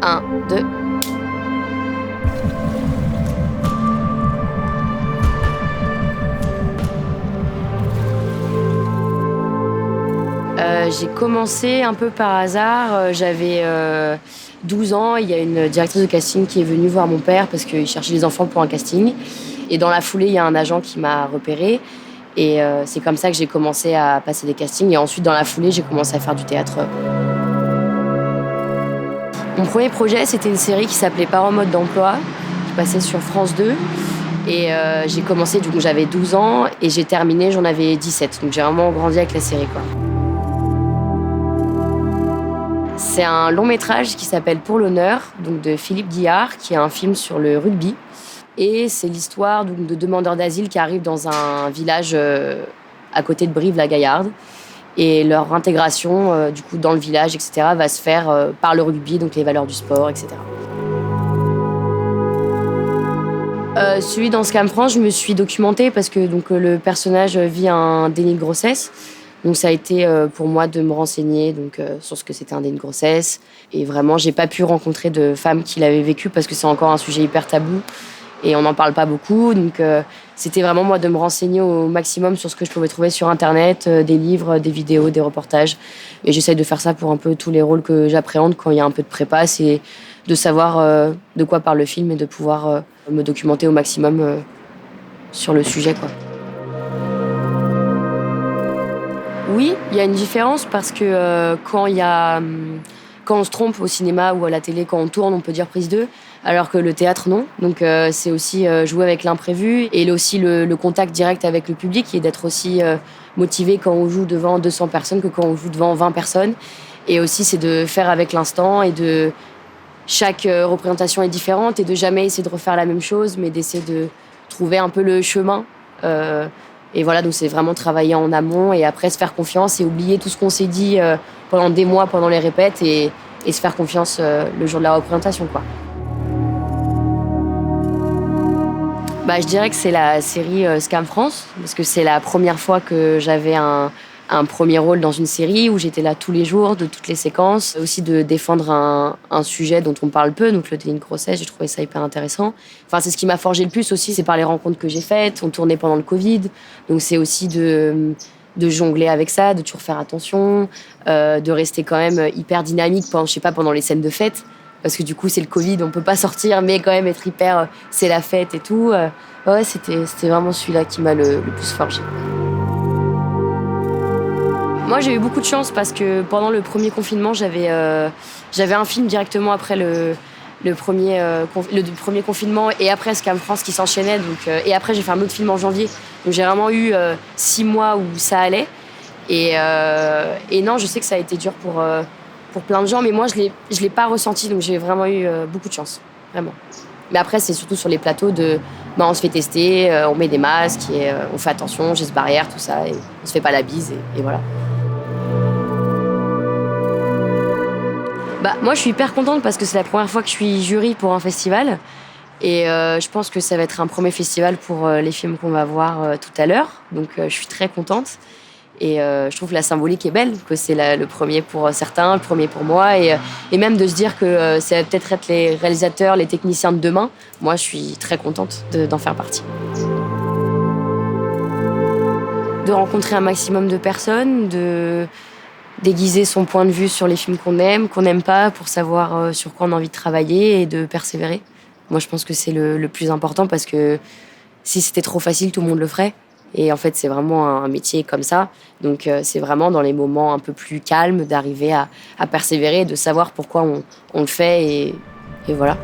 1, 2. J'ai commencé un peu par hasard. J'avais 12 ans. Il y a une directrice de casting qui est venue voir mon père parce qu'il cherchait des enfants pour un casting. Et dans la foulée, il y a un agent qui m'a repérée. Et c'est comme ça que j'ai commencé à passer des castings. Et ensuite, dans la foulée, j'ai commencé à faire du théâtre. Mon premier projet, c'était une série qui s'appelait Par en mode d'emploi, qui passait sur France 2. Et j'ai commencé, du coup, j'avais 12 ans et j'ai terminé, j'en avais 17. Donc j'ai vraiment grandi avec la série, quoi. C'est un long métrage qui s'appelle Pour l'honneur, donc de Philippe Guillard, qui est un film sur le rugby. Et c'est l'histoire donc, de demandeurs d'asile qui arrivent dans un village à côté de Brive-la-Gaillarde. Et leur intégration du coup, dans le village, etc., va se faire par le rugby, donc les valeurs du sport, etc. Celui dans Scam France, je me suis documentée parce que donc, le personnage vit un déni de grossesse. Donc ça a été pour moi de me renseigner sur ce que c'était un déni de grossesse. Et vraiment, j'ai pas pu rencontrer de femmes qui l'avaient vécu parce que c'est encore un sujet hyper tabou et on n'en parle pas beaucoup. Donc c'était vraiment moi de me renseigner au maximum sur ce que je pouvais trouver sur Internet, des livres, des vidéos, des reportages. Et j'essaye de faire ça pour un peu tous les rôles que j'appréhende quand il y a un peu de prépa. C'est de savoir de quoi parle le film et de pouvoir me documenter au maximum sur le sujet, quoi. Oui, il y a une différence parce que quand on se trompe au cinéma ou à la télé, quand on tourne, on peut dire prise 2, alors que le théâtre, non. Donc c'est aussi jouer avec l'imprévu et aussi le contact direct avec le public et d'être aussi motivé quand on joue devant 200 personnes que quand on joue devant 20 personnes. Et aussi, c'est de faire avec l'instant et de... Chaque représentation est différente et de jamais essayer de refaire la même chose, mais d'essayer de trouver un peu le chemin. Et voilà, donc c'est vraiment travailler en amont et après se faire confiance et oublier tout ce qu'on s'est dit pendant des mois, pendant les répètes et se faire confiance le jour de la représentation, quoi. Bah, je dirais que c'est la série Scam France, parce que c'est la première fois que j'avais un premier rôle dans une série où j'étais là tous les jours, de toutes les séquences. Aussi de défendre un sujet dont on parle peu, donc le déni de grossesse, j'ai trouvé ça hyper intéressant. Enfin, c'est ce qui m'a forgé le plus aussi, c'est par les rencontres que j'ai faites. On tournait pendant le Covid, donc c'est aussi de jongler avec ça, de toujours faire attention, de rester quand même hyper dynamique pendant les scènes de fête. Parce que du coup, c'est le Covid, on peut pas sortir, mais quand même être hyper... c'est la fête et tout. Ouais, c'était vraiment celui-là qui m'a le plus forgé. Moi, j'ai eu beaucoup de chance parce que pendant le premier confinement, j'avais un film directement après le premier confinement et après Scam France qui s'enchaînait. Et après, j'ai fait un autre film en janvier. Donc, j'ai vraiment eu 6 mois où ça allait. Et non, je sais que ça a été dur pour plein de gens, mais moi, je l'ai pas ressenti. Donc, j'ai vraiment eu beaucoup de chance. Vraiment. Mais après, c'est surtout sur les plateaux on se fait tester, on met des masques, on fait attention, gestes barrières, tout ça. Et on se fait pas la bise et voilà. Moi, je suis hyper contente parce que c'est la première fois que je suis jury pour un festival. Et je pense que ça va être un premier festival pour les films qu'on va voir tout à l'heure. Donc, je suis très contente. Et je trouve que la symbolique est belle, que c'est le premier pour certains, le premier pour moi. Et même de se dire que ça va peut-être être les réalisateurs, les techniciens de demain. Moi, je suis très contente d'en faire partie. De rencontrer un maximum de personnes, de déguiser son point de vue sur les films qu'on n'aime pas, pour savoir sur quoi on a envie de travailler et de persévérer. Moi, je pense que c'est le plus important parce que si c'était trop facile, tout le monde le ferait. Et en fait, c'est vraiment un métier comme ça. Donc, c'est vraiment dans les moments un peu plus calmes d'arriver à persévérer et de savoir pourquoi on le fait. Et voilà.